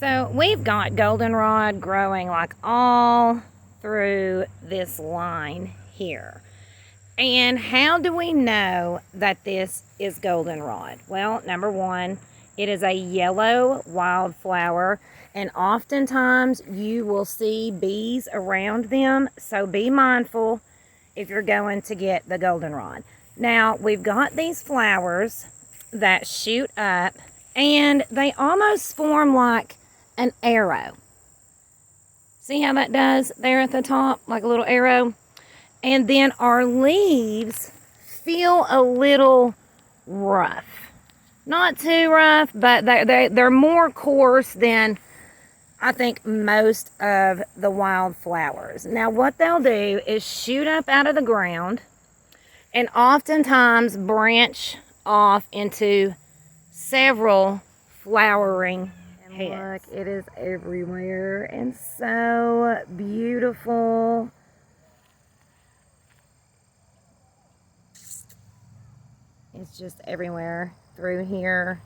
So we've got goldenrod growing like all through this line here. And how do we know that this is goldenrod? Well, number one, it is a yellow wildflower, and oftentimes you will see bees around them, so be mindful if you're going to get the goldenrod. Now, we've got these flowers that shoot up, and they almost form like an arrow. See how that does there at the top, like a little arrow? And then our leaves feel a little rough. Not too rough, but they're more coarse than I think most of the wildflowers. Now what they'll do is shoot up out of the ground and oftentimes branch off into several flowering heads. Look, it is everywhere and so beautiful. It's just everywhere through here.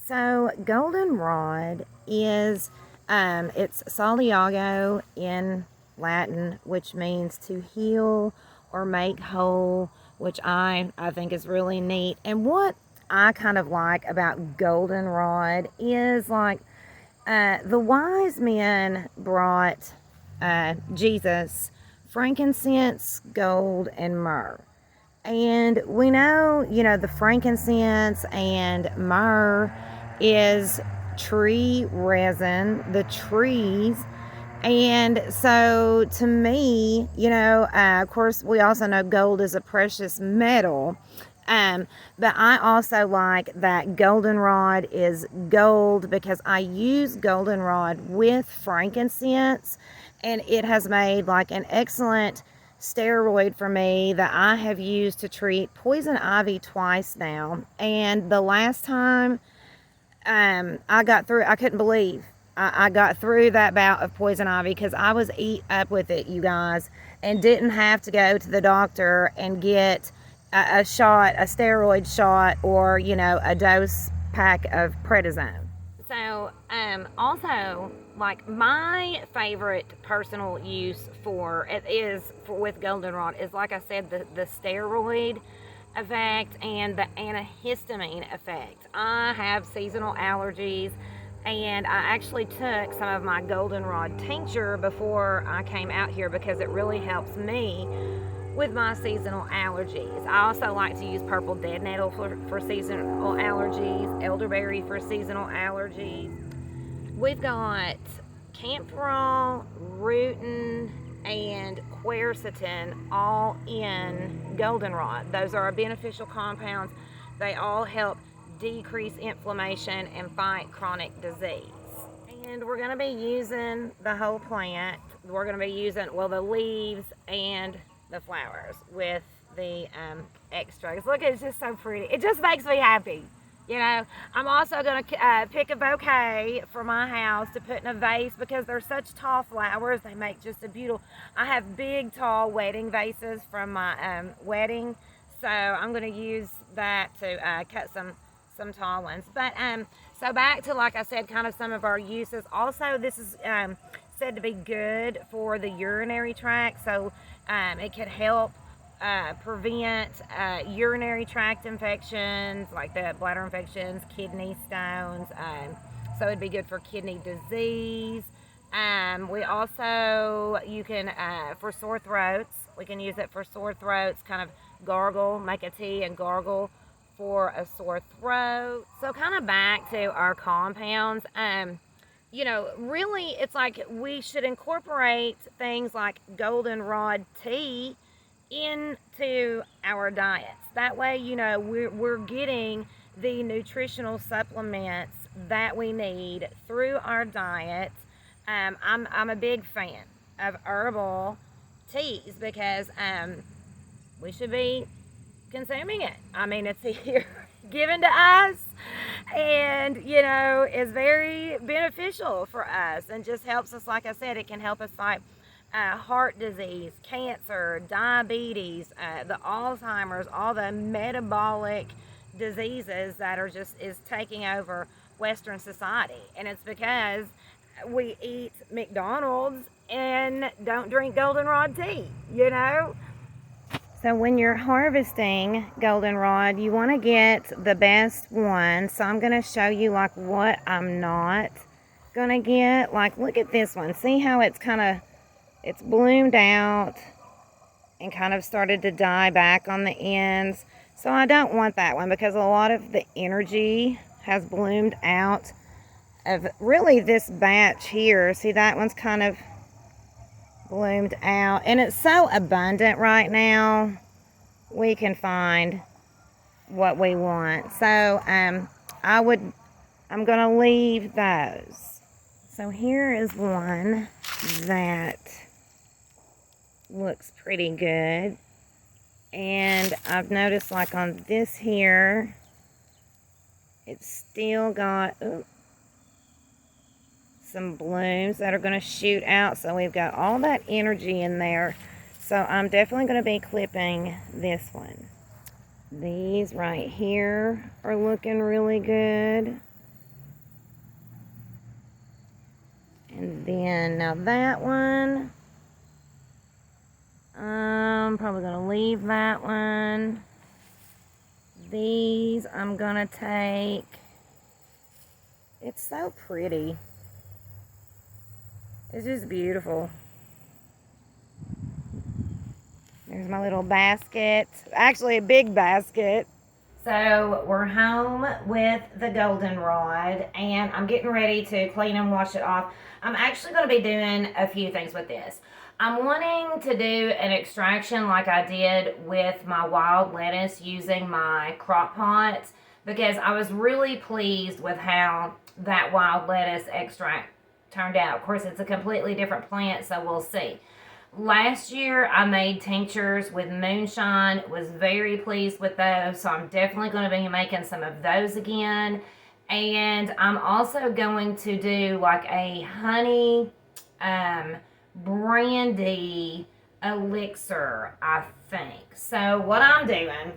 So goldenrod is, it's Soliago in Latin, which means to heal or make whole, which I think is really neat. And what I kind of like about goldenrod is like the wise men brought Jesus frankincense, gold, and myrrh. And we know, the frankincense and myrrh is tree resin, the trees. And so to me, of course, we also know gold is a precious metal. But I also like that goldenrod is gold because I use goldenrod with frankincense, and it has made like an excellent steroid for me that I have used to treat poison ivy twice now. And the last time I got through, I couldn't believe I got through that bout of poison ivy because I was eat up with it, you guys, and didn't have to go to the doctor and get a shot, a steroid shot, or a dose pack of prednisone. So also, like, my favorite personal use with goldenrod is, like I said, the steroid effect and the antihistamine effect. I have seasonal allergies, and I actually took some of my goldenrod tincture before I came out here because it really helps me with my seasonal allergies. I also like to use purple dead nettle for seasonal allergies, elderberry for seasonal allergies. We've got camphor, rutin, and quercetin all in goldenrod. Those are beneficial compounds. They all help decrease inflammation and fight chronic disease. And we're going to be using the whole plant. We're going to be using, the leaves and the flowers with the extracts. Look, it's just so pretty. It just makes me happy. I'm also going to pick a bouquet for my house to put in a vase because they're such tall flowers. They make just a beautiful. I have big, tall wedding vases from my wedding, so I'm going to use that to cut some tall ones. But so back to, like I said, kind of some of our uses. Also, this is said to be good for the urinary tract, so it could help prevent urinary tract infections like the bladder infections, kidney stones, so it'd be good for kidney disease. We also, you can for sore throats, we can use it for sore throats, kind of gargle, make a tea and gargle for a sore throat. So kind of back to our compounds, really it's like we should incorporate things like goldenrod tea into our diets. That way, we're getting the nutritional supplements that we need through our diet. I'm a big fan of herbal teas because we should be consuming it. I mean, it's here given to us, and is very beneficial for us and just helps us. Like I said, it can help us fight heart disease, cancer, diabetes, the Alzheimer's, all the metabolic diseases that are is taking over Western society. And it's because we eat McDonald's and don't drink goldenrod tea, you know? So when you're harvesting goldenrod, you want to get the best one. So I'm going to show you like what I'm not going to get. Like, look at this one. See how it's it's bloomed out and kind of started to die back on the ends. So I don't want that one because a lot of the energy has bloomed out of really this batch here. See, that one's kind of bloomed out, and it's so abundant right now. We can find what we want. So I'm gonna leave those. So here is one that looks pretty good, and I've noticed like on this here, it's still got some blooms that are going to shoot out. So we've got all that energy in there. So I'm definitely going to be clipping this one. These right here are looking really good. And then now that one, I'm probably going to leave that one. These I'm going to take. It's so pretty. It's just beautiful. There's my little basket. Actually, a big basket. So we're home with the goldenrod, and I'm getting ready to clean and wash it off. I'm actually going to be doing a few things with this. I'm wanting to do an extraction like I did with my wild lettuce using my crock pot, because I was really pleased with how that wild lettuce extract turned out. Of course, it's a completely different plant, so we'll see. Last year, I made tinctures with moonshine. Was very pleased with those, so I'm definitely going to be making some of those again. And I'm also going to do like a honey brandy elixir, I think. So what I'm doing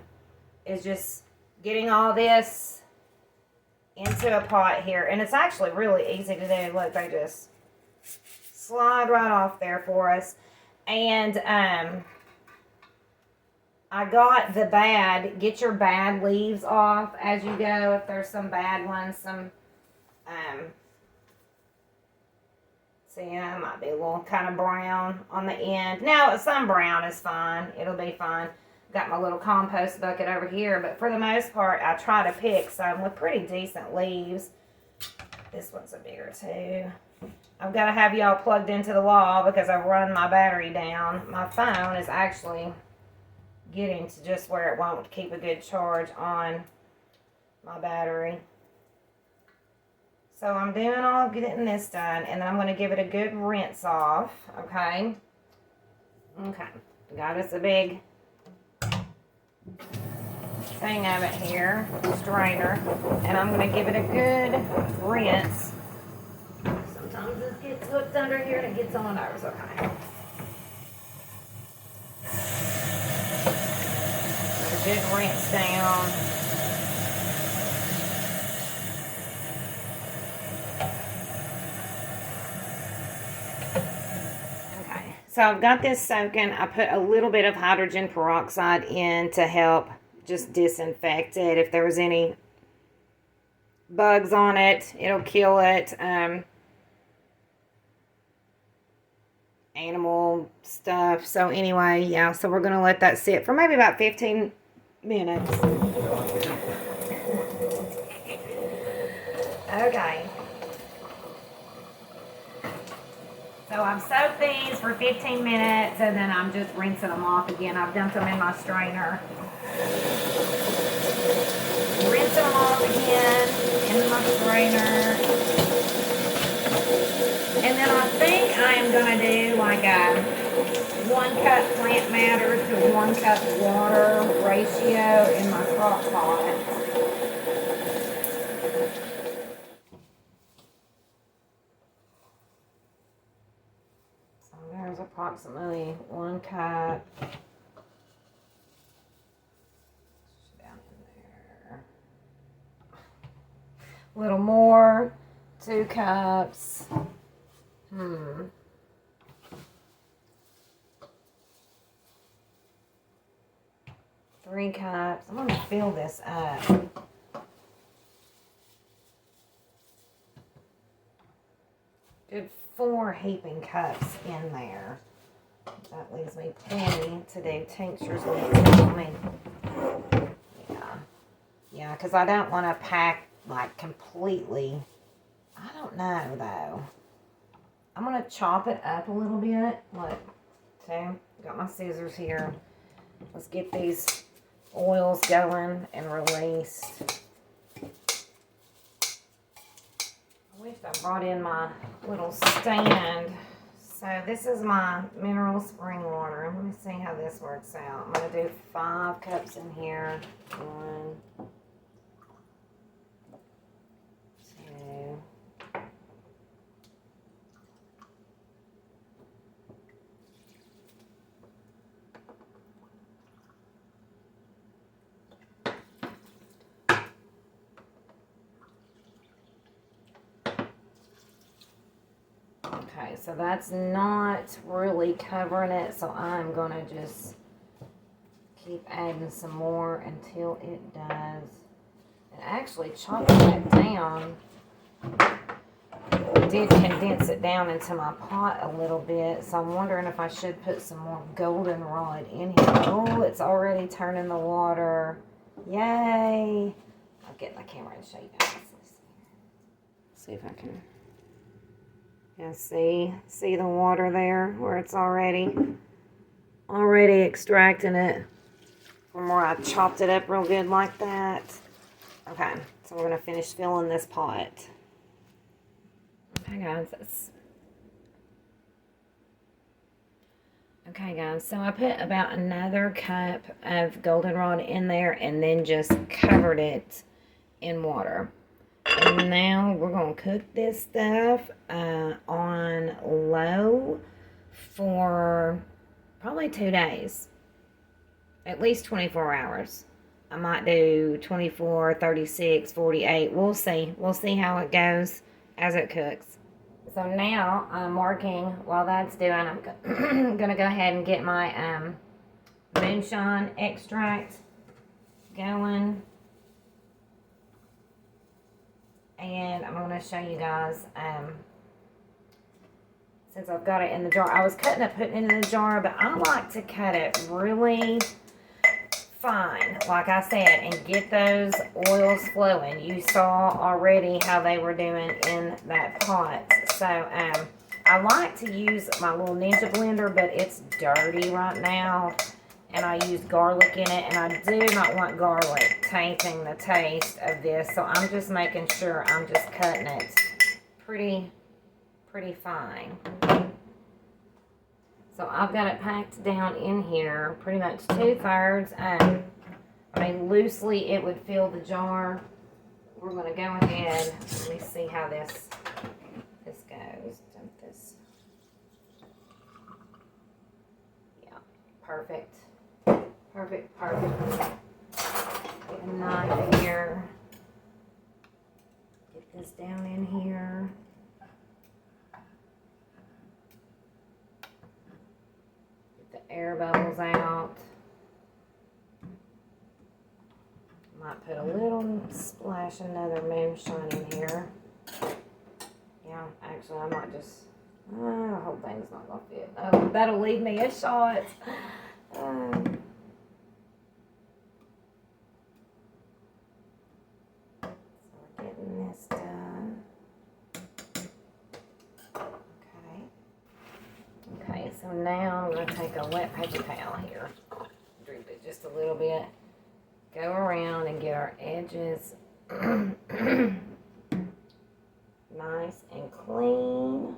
is just getting all this into a pot here, and it's actually really easy to do. Look, they just slide right off there for us. And I got the get your bad leaves off as you go. If there's some bad ones, see, it might be a little kind of brown on the end. Now, some brown is fine. It'll be fine. Got my little compost bucket over here, but for the most part, I try to pick some with pretty decent leaves. This one's a bigger too. I've got to have y'all plugged into the wall because I've run my battery down. My phone is actually getting to just where it won't keep a good charge on my battery. So I'm doing all getting this done, and then I'm going to give it a good rinse off, okay? Okay. Got us a big thing of it here, strainer, and I'm going to give it a good rinse. Sometimes this gets hooked under here and it gets on my nerves, okay. A good rinse down. Okay, so I've got this soaking. I put a little bit of hydrogen peroxide in to help just disinfect it. If there was any bugs on it, it'll kill it. Animal stuff. So anyway, yeah, so we're going to let that sit for maybe about 15 minutes. Okay. So I've soaked these for 15 minutes, and then I'm just rinsing them off again. I've dumped them in my strainer. Rinsing them off again in my strainer. And then I think I am going to do like a 1 cup plant matter to 1 cup water ratio in my crock pot. So there's approximately 1 cup. A little more. 2 cups. 3 cups. I'm going to fill this up. Good 4 heaping cups in there. That leaves me plenty to do tinctures with. Yeah, because I don't want to pack like completely. I don't know though. I'm going to chop it up a little bit. Look, so got my scissors here. Let's get these oils going and released. I wish I brought in my little stand. So this is my mineral spring water. Let me see how this works out. I'm going to do 5 cups in here. 1, 2. Okay, so that's not really covering it, so I'm going to just keep adding some more until it does. And actually chopping that down did condense it down into my pot a little bit, so I'm wondering if I should put some more goldenrod in here. Oh, it's already turning the water. Yay! I'll get my camera and show you guys. See if I can... Yeah, see the water there where it's already extracting it from where I chopped it up real good like that. Okay, so we're gonna finish filling this pot. Okay, guys, so I put about another cup of goldenrod in there and then just covered it in water. And now we're going to cook this stuff on low for probably 2 days. At least 24 hours. I might do 24, 36, 48. We'll see. We'll see how it goes as it cooks. So now I'm working while that's doing. I'm going to go ahead and get my moonshine extract going. And I'm going to show you guys, since I've got it in the jar. I was cutting it, putting it in the jar, but I like to cut it really fine, like I said, and get those oils flowing. You saw already how they were doing in that pot. So, I like to use my little Ninja blender, but it's dirty right now. And I use garlic in it, and I do not want garlic tainting the taste of this, so I'm just making sure I'm just cutting it pretty fine. So I've got it packed down in here, pretty much 2/3. I mean, loosely it would fill the jar. We're going to go ahead. Let me see how this goes. Dump this. Yeah, perfect. Perfect. Get a knife here. Get this down in here. Get the air bubbles out. Might put a little splash another moonshine in here. Yeah, actually I might just, the whole thing's not going to fit. Oh, that'll leave me a shot. Getting this done. Okay, so now I'm going to take a wet paper towel here, droop it just a little bit, go around and get our edges nice and clean.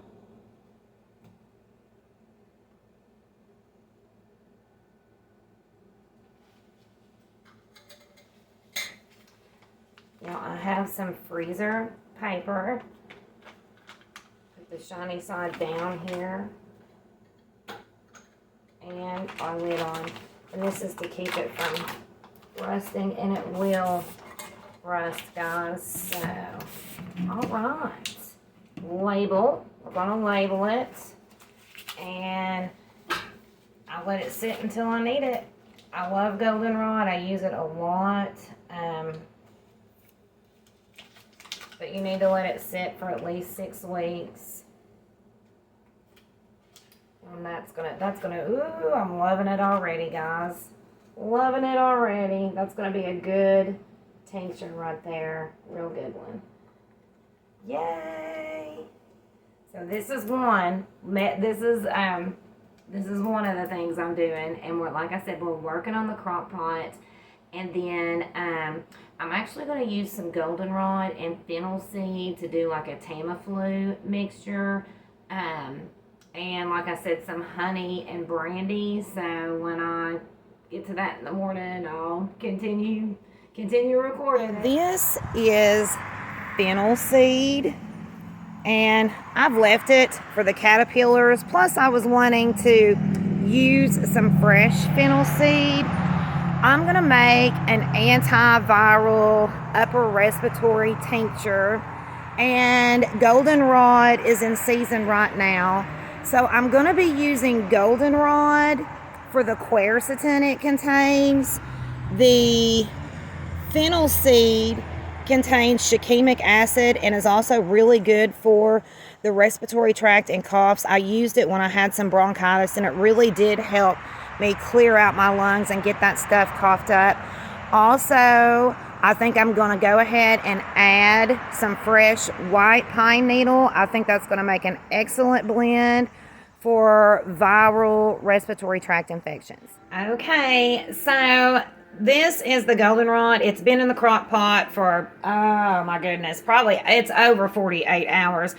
Now I have some freezer paper. Put the shiny side down here. And our lid on. And this is to keep it from rusting, and it will crust, guys. So, all right. Label. We're going to label it. And I'll let it sit until I need it. I love Goldenrod. I use it a lot. But you need to let it sit for at least 6 weeks. And that's gonna, ooh, I'm loving it already, guys. Loving it already. That's gonna be a good tincture right there. Real good one. Yay! So this is one. This is one of the things I'm doing, and like I said, we're working on the crock pot, and then I'm actually going to use some goldenrod and fennel seed to do like a Tamiflu mixture, and like I said, some honey and brandy. So when I get to that in the morning, I'll continue recording. This is fennel seed. And I've left it for the caterpillars. Plus, I was wanting to use some fresh fennel seed. I'm going to make an antiviral upper respiratory tincture. And goldenrod is in season right now. So I'm going to be using goldenrod for the quercetin it contains. The fennel seed contains shikimic acid and is also really good for the respiratory tract and coughs. I used it when I had some bronchitis, and it really did help me clear out my lungs and get that stuff coughed up. Also, I think I'm going to go ahead and add some fresh white pine needle. I think that's going to make an excellent blend for viral respiratory tract infections. Okay, so this is the goldenrod. It's been in the crock pot for, oh my goodness, probably it's over 48 hours.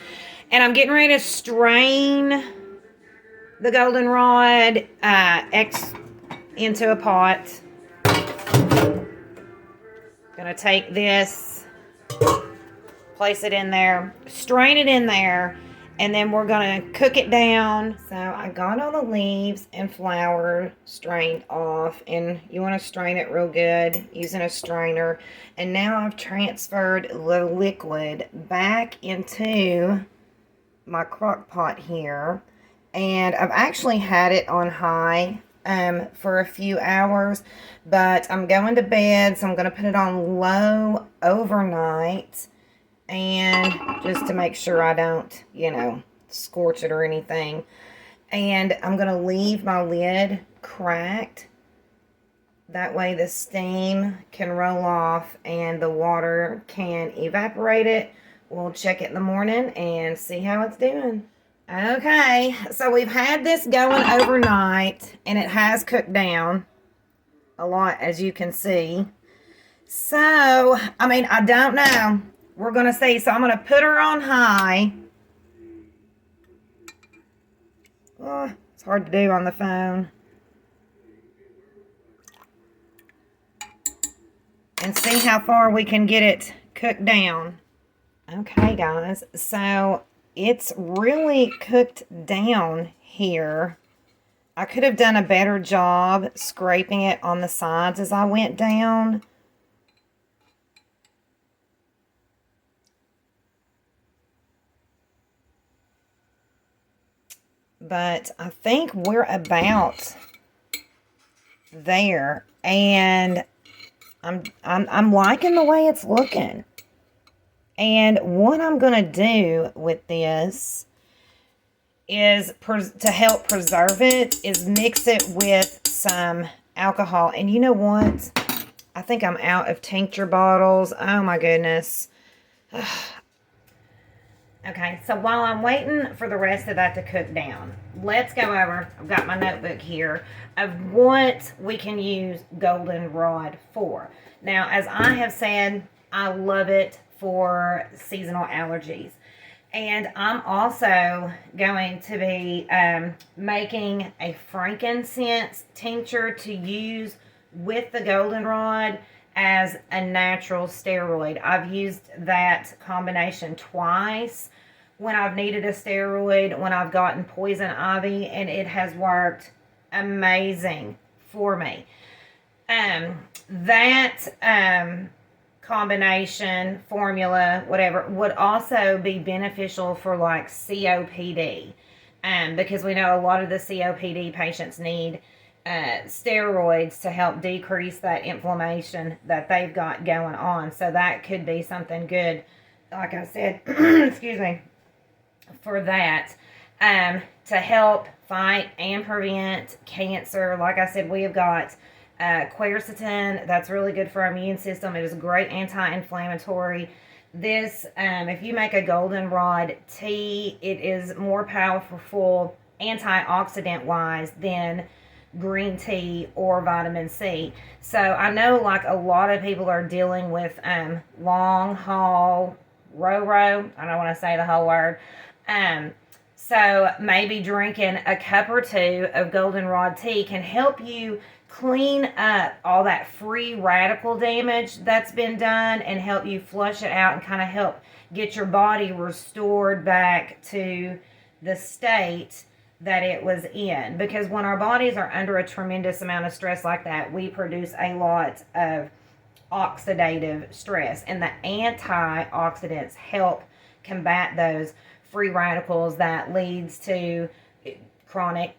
And I'm getting ready to strain the goldenrod into a pot. Gonna take this, place it in there, strain it in there, and then we're gonna cook it down. So I got all the leaves and flour strained off, and you want to strain it real good using a strainer. And now I've transferred the liquid back into my crock pot here, and I've actually had it on high for a few hours, but I'm going to bed, so I'm going to put it on low overnight. And just to make sure I don't, scorch it or anything. And I'm going to leave my lid cracked. That way the steam can roll off and the water can evaporate it. We'll check it in the morning and see how it's doing. Okay, so we've had this going overnight, and it has cooked down a lot, as you can see. So, I don't know. We're going to see. So I'm going to put her on high. Oh, it's hard to do on the phone. And see how far we can get it cooked down. Okay, guys. So it's really cooked down here. I could have done a better job scraping it on the sides as I went down. But I think we're about there, and I'm liking the way it's looking. And what I'm gonna do with this is to help preserve it is mix it with some alcohol. And you know what? I think I'm out of tincture bottles. Oh my goodness. Okay, so while I'm waiting for the rest of that to cook down, let's go over, I've got my notebook here, of what we can use goldenrod for. Now, as I have said, I love it for seasonal allergies. And I'm also going to be making a frankincense tincture to use with the goldenrod as a natural steroid. I've used that combination twice when I've needed a steroid, when I've gotten poison ivy, and it has worked amazing for me. That combination, formula, whatever, would also be beneficial for like COPD. Because we know a lot of the COPD patients need steroids to help decrease that inflammation that they've got going on. So that could be something good, like I said, excuse me, for that, to help fight and prevent cancer. Like I said, we have got quercetin. That's really good for our immune system. It is a great anti-inflammatory. This, if you make a goldenrod tea, it is more powerful antioxidant wise than green tea or vitamin C. So I know like a lot of people are dealing with long haul row. I don't want to say the whole word. So maybe drinking a cup or two of goldenrod tea can help you clean up all that free radical damage that's been done and help you flush it out and kind of help get your body restored back to the state that it was in. Because when our bodies are under a tremendous amount of stress like that, we produce a lot of oxidative stress, and the antioxidants help combat those free radicals that leads to chronic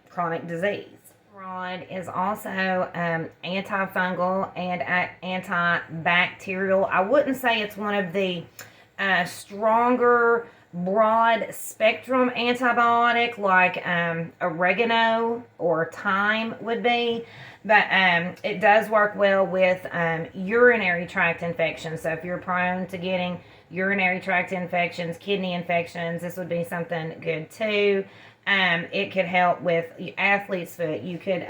disease. Rod is also antifungal and antibacterial. I wouldn't say it's one of the stronger broad spectrum antibiotic like oregano or thyme would be, but it does work well with urinary tract infections. So if you're prone to getting urinary tract infections, kidney infections, this would be something good too. It could help with athlete's foot. You could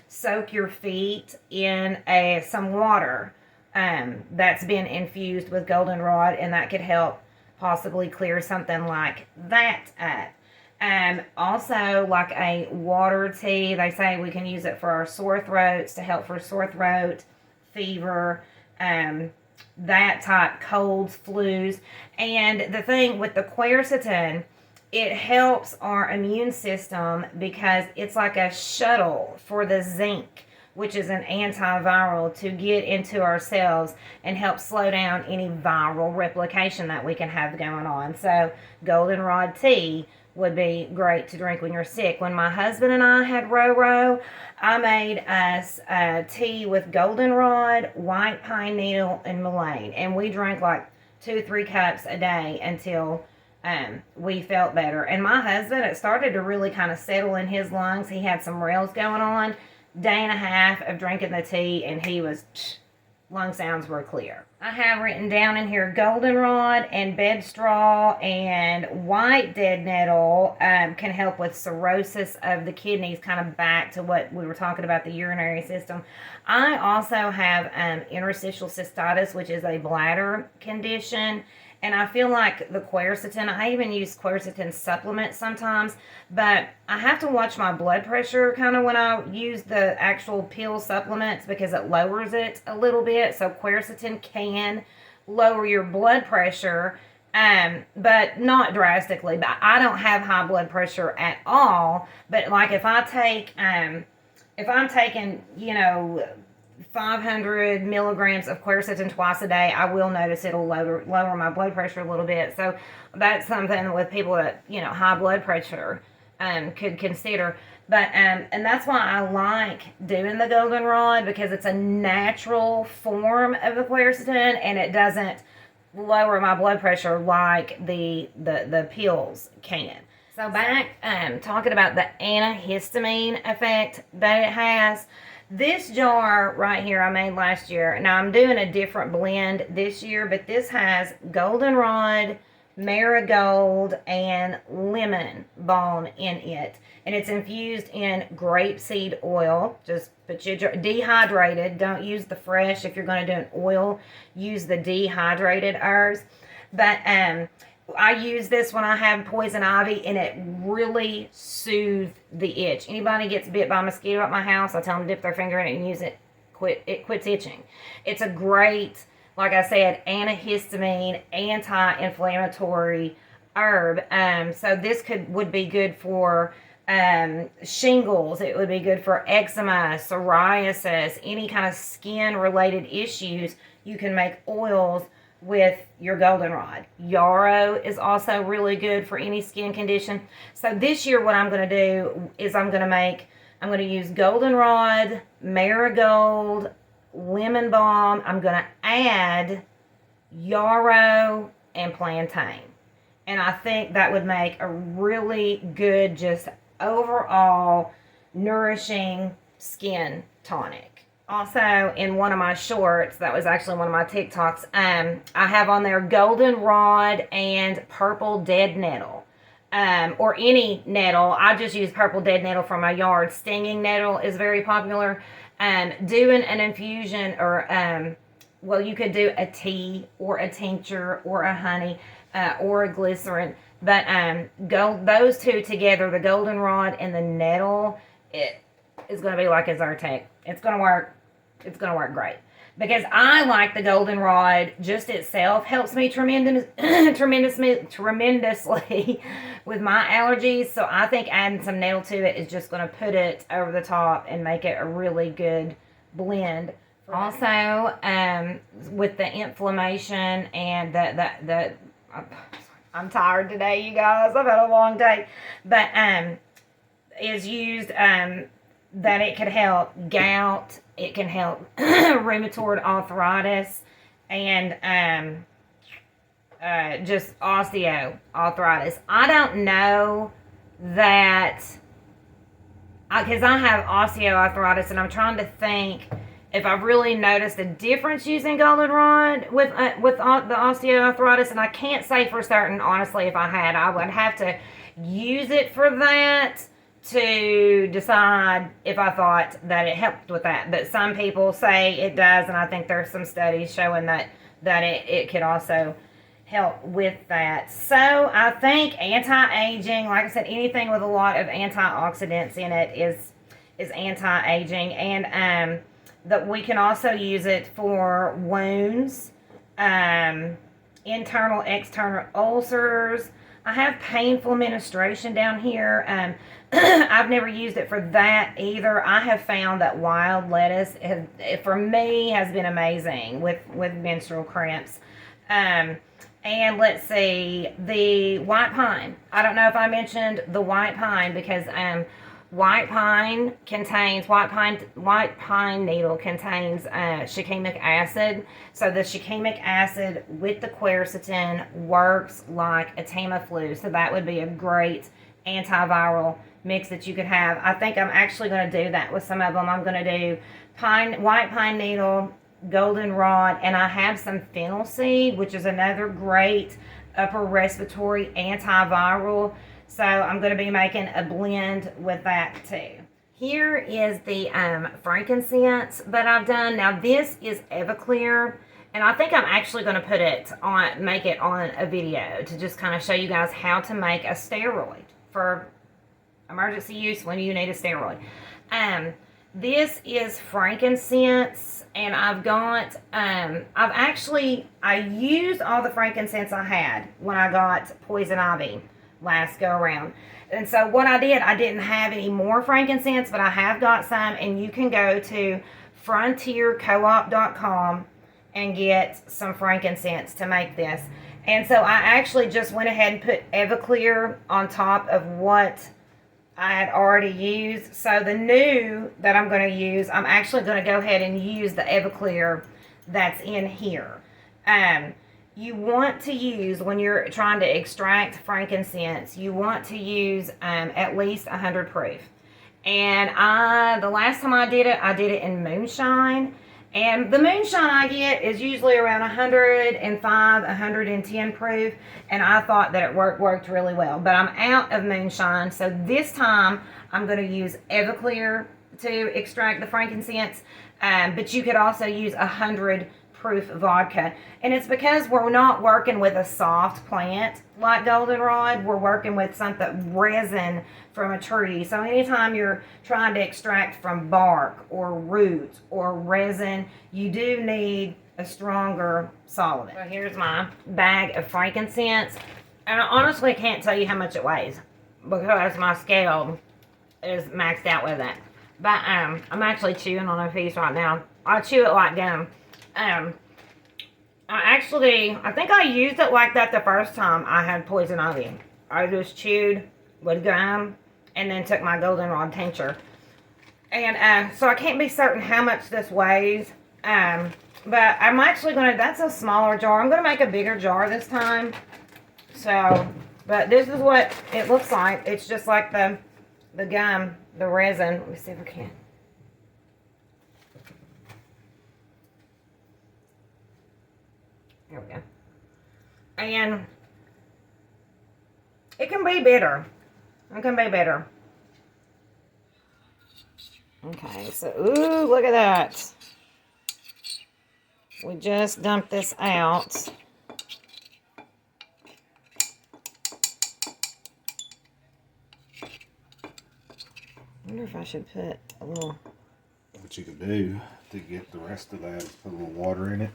soak your feet in some water that's been infused with goldenrod, and that could help possibly clear something like that up. Also, like a water tea, they say we can use it for our sore throats, to help for sore throat, fever, that type, colds, flus. And the thing with the quercetin, it helps our immune system because it's like a shuttle for the zinc, which is an antiviral, to get into our cells and help slow down any viral replication that we can have going on. So goldenrod tea would be great to drink when you're sick. When my husband and I had row, I made us tea with goldenrod, white pine needle, and mullein, and we drank like 2-3 cups a day until we felt better. And my husband, it started to really kind of settle in his lungs. He had some rails going on. Day and a half of drinking the tea, and he was, lung sounds were clear. I have written down in here goldenrod and bed straw and white dead nettle can help with cirrhosis of the kidneys, kind of back to what we were talking about, the urinary system. I also have interstitial cystitis, which is a bladder condition. And I feel like the quercetin, I even use quercetin supplements sometimes, but I have to watch my blood pressure kind of when I use the actual pill supplements, because it lowers it a little bit. So quercetin can lower your blood pressure, but not drastically. But I don't have high blood pressure at all. But like if I'm taking, 500 milligrams of quercetin twice a day, I will notice it'll lower my blood pressure a little bit. So that's something with people that, high blood pressure could consider. But and that's why I like doing the goldenrod, because it's a natural form of the quercetin, and it doesn't lower my blood pressure like the pills can. So back talking about the antihistamine effect that it has. This jar right here I made last year. Now I'm doing a different blend this year, but this has goldenrod, marigold, and lemon balm in it. And it's infused in grapeseed oil. Just put your dehydrated. Don't use the fresh. If you're going to do an oil, use the dehydrated herbs. But I use this when I have poison ivy, and it really soothes the itch. Anybody gets bit by a mosquito at my house, I tell them to dip their finger in it and use it. It quits itching. It's a great, like I said, antihistamine, anti-inflammatory herb. So this would be good for shingles. It would be good for eczema, psoriasis, any kind of skin related issues. You can make oils with your goldenrod. Yarrow is also really good for any skin condition. So this year what I'm going to do is I'm going to use goldenrod, marigold, lemon balm. I'm going to add yarrow and plantain. And I think that would make a really good, just overall nourishing skin tonic. Also, in one of my shorts, that was actually one of my TikToks, I have on there goldenrod and purple dead nettle. Or any nettle. I just use purple dead nettle from my yard. Stinging nettle is very popular. Doing an infusion or, well, you could do a tea or a tincture or a honey or a glycerin. But those two together, the goldenrod and the nettle, it is going to be like a Zyrtec. It's going to work. It's going to work great. Because I like the goldenrod just itself. Helps me tremendously with my allergies. So I think adding some nettle to it is just going to put it over the top and make it a really good blend. Also, with the inflammation and I'm tired today, you guys. I've had a long day. But is used that it could help gout, it can help rheumatoid arthritis, and just osteoarthritis. I don't know that, because I have osteoarthritis, and I'm trying to think if I've really noticed a difference using goldenrod with the osteoarthritis, and I can't say for certain, honestly, if I had. I would have to use it for that to decide if I thought that it helped with that. But some people say it does, and I think there's some studies showing that it could also help with that. So I think anti-aging, like I said, anything with a lot of antioxidants in it is anti-aging, and that we can also use it for wounds, internal, external ulcers. I have painful menstruation down here. I've never used it for that either. I have found that wild lettuce, for me, has been amazing with menstrual cramps. And let's see, the white pine. I don't know if I mentioned the white pine, because white pine needle contains shikimic acid. So the shikimic acid with the quercetin works like a Tamiflu. So that would be a great antiviral mix that you could have. I think I'm actually going to do that with some of them. I'm going to do white pine needle, goldenrod, and I have some fennel seed, which is another great upper respiratory antiviral. So I'm going to be making a blend with that too. Here is the frankincense that I've done. Now this is Everclear, and I think I'm actually going to make it on a video to just kind of show you guys how to make a steroid for emergency use when you need a steroid. This is frankincense, and I used all the frankincense I had when I got poison ivy last go around. And so what I didn't have any more frankincense, but I have got some, and you can go to frontiercoop.com and get some frankincense to make this. And so I actually just went ahead and put Everclear on top of what I had already used. So the new that I'm going to use, I'm actually going to go ahead and use the Everclear that's in here. You want to use, when you're trying to extract frankincense, you want to use at least 100 proof. And the last time I did it in moonshine. And the moonshine I get is usually around 105, 110 proof. And I thought that it worked really well. But I'm out of moonshine. So this time I'm going to use Everclear to extract the frankincense. But you could also use 100 proof vodka. And it's because we're not working with a soft plant like goldenrod. We're working with something resin from a tree. So anytime you're trying to extract from bark or roots or resin, you do need a stronger solvent. So here's my bag of frankincense. And I honestly can't tell you how much it weighs because my scale is maxed out with it. But I'm actually chewing on a piece right now. I chew it like gum. I think I used it like that the first time I had poison ivy. I just chewed with gum and then took my goldenrod tincture. And so I can't be certain how much this weighs. But I'm actually going to, that's a smaller jar. I'm going to make a bigger jar this time. So, but this is what it looks like. It's just like the gum, the resin. Let me see if I can. There we go. And it can be bitter. It can be bitter. Okay, so, ooh, look at that. We just dumped this out. I wonder if I should put a little... What you could do to get the rest of that is put a little water in it.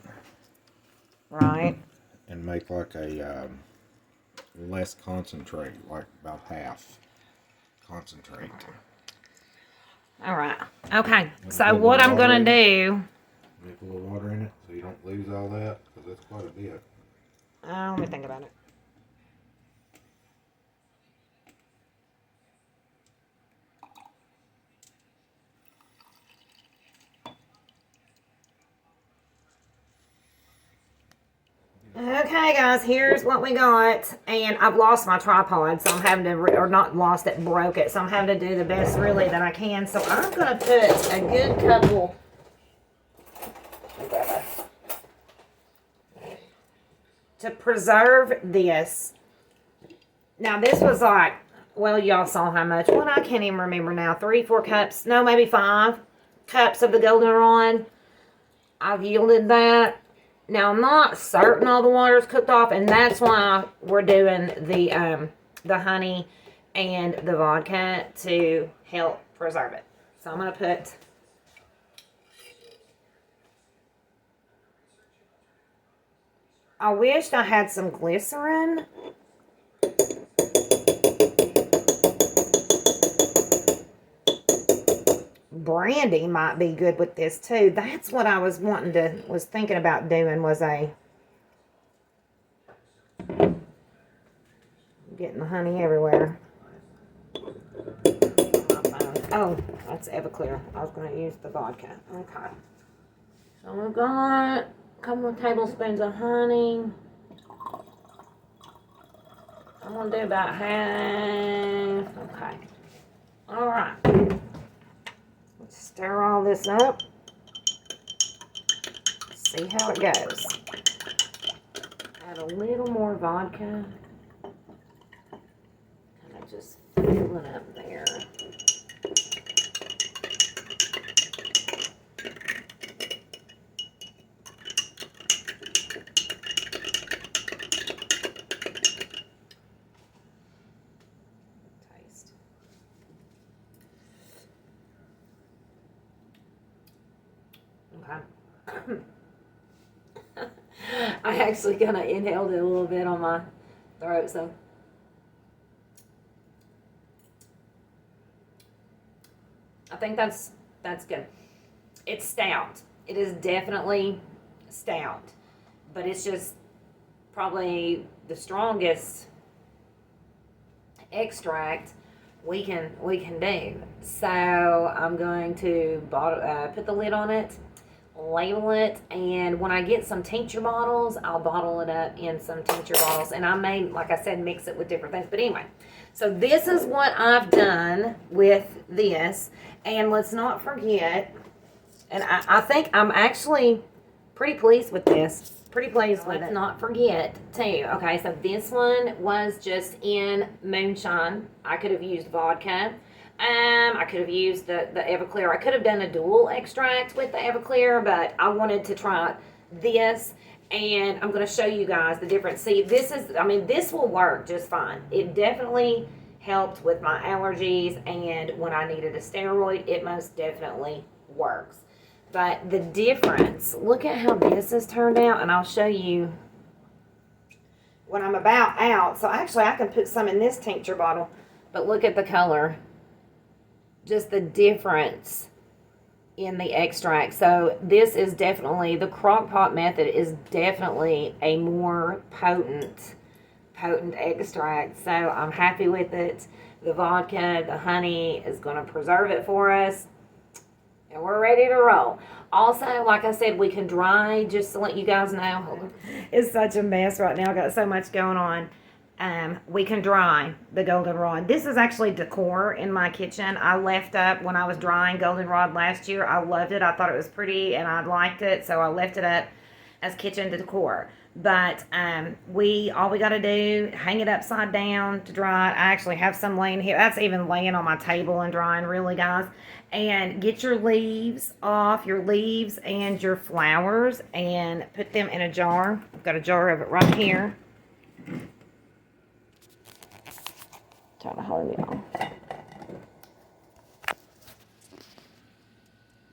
Right. And make like a less concentrate, like about half concentrate. All right. Okay. So what I'm going to do... Make a little water in it so you don't lose all that, because that's quite a bit. Let me think about it. Okay, guys, here's what we got. And I've lost my tripod, so I'm having to, or not lost it, broke it. So I'm having to do the best, really, that I can. So I'm going to put a good couple... to preserve this. Now, this was like, well, y'all saw how much. Well, I can't even remember now. 3, 4 cups. No, maybe 5 cups of the goldenrod. I've yielded that. Now, I'm not certain all the water's cooked off, and that's why we're doing the honey and the vodka to help preserve it. So I'm going to put... I wished I had some glycerin. Brandy might be good with this too. That's what I was thinking about doing, was getting the honey everywhere. Oh, that's Everclear. I was going to use the vodka. Okay. So we've got couple of tablespoons of honey. I'm going to do about half. Okay. Alright. Let's stir all this up. See how it goes. Add a little more vodka. Kind of just fill it up there. I actually kind of inhaled it a little bit on my throat, so. I think that's good. It's stout. It is definitely stout, but it's just probably the strongest extract we can do. So I'm going to put the lid on it, label it, and when I get some tincture bottles, I'll bottle it up in some tincture bottles, and I may, like I said, mix it with different things. But anyway, so this is what I've done with this, and let's not forget, and I think I'm actually pretty pleased with this. Pretty pleased with it. Let's not forget too. Okay, so this one was just in moonshine. I could have used vodka. I could have used the Everclear. I could have done a dual extract with the Everclear, but I wanted to try this, and I'm going to show you guys the difference. See, this is, I mean, this will work just fine. It definitely helped with my allergies, and when I needed a steroid, it most definitely works. But the difference, look at how this has turned out, and I'll show you when I'm about out. So actually, I can put some in this tincture bottle, but look at the color. Just the difference in the extract. So this is definitely, the crock pot method is definitely a more potent extract. So I'm happy with it. The vodka, the honey is going to preserve it for us. And we're ready to roll. Also, like I said, we can dry, just to let you guys know. It's such a mess right now. I got so much going on. We can dry the goldenrod. This is actually decor in my kitchen. I left up when I was drying goldenrod last year. I loved it. I thought it was pretty and I liked it. So I left it up as kitchen decor. But all we got to do, hang it upside down to dry it. I actually have some laying here. That's even laying on my table and drying, really, guys. And get your leaves off, your leaves and your flowers, and put them in a jar. I've got a jar of it right here. Trying to hold it on.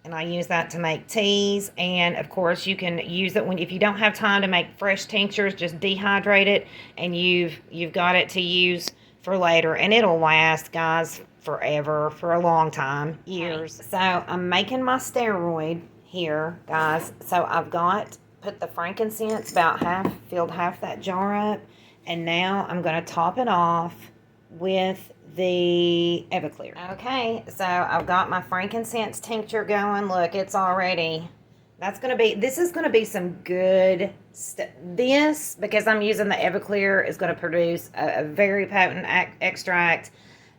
And I use that to make teas, and of course you can use it if you don't have time to make fresh tinctures. Just dehydrate it, and you've got it to use for later, and it'll last, guys, forever, for a long time, years. So I'm making my steroid here, guys. So I've put the frankincense filled half that jar up, and now I'm going to top it off with the Everclear. Okay, so I've got my frankincense tincture going. Look, it's already, this is going to be some good stuff. This, because I'm using the Everclear, is going to produce a very potent extract.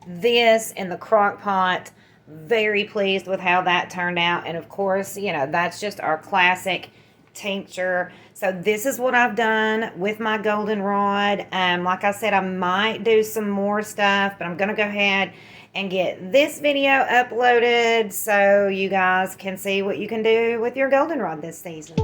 This in the crock pot, very pleased with how that turned out. And of course, that's just our classic tincture. So this is what I've done with my goldenrod. Like I said, I might do some more stuff, but I'm going to go ahead and get this video uploaded so you guys can see what you can do with your goldenrod this season.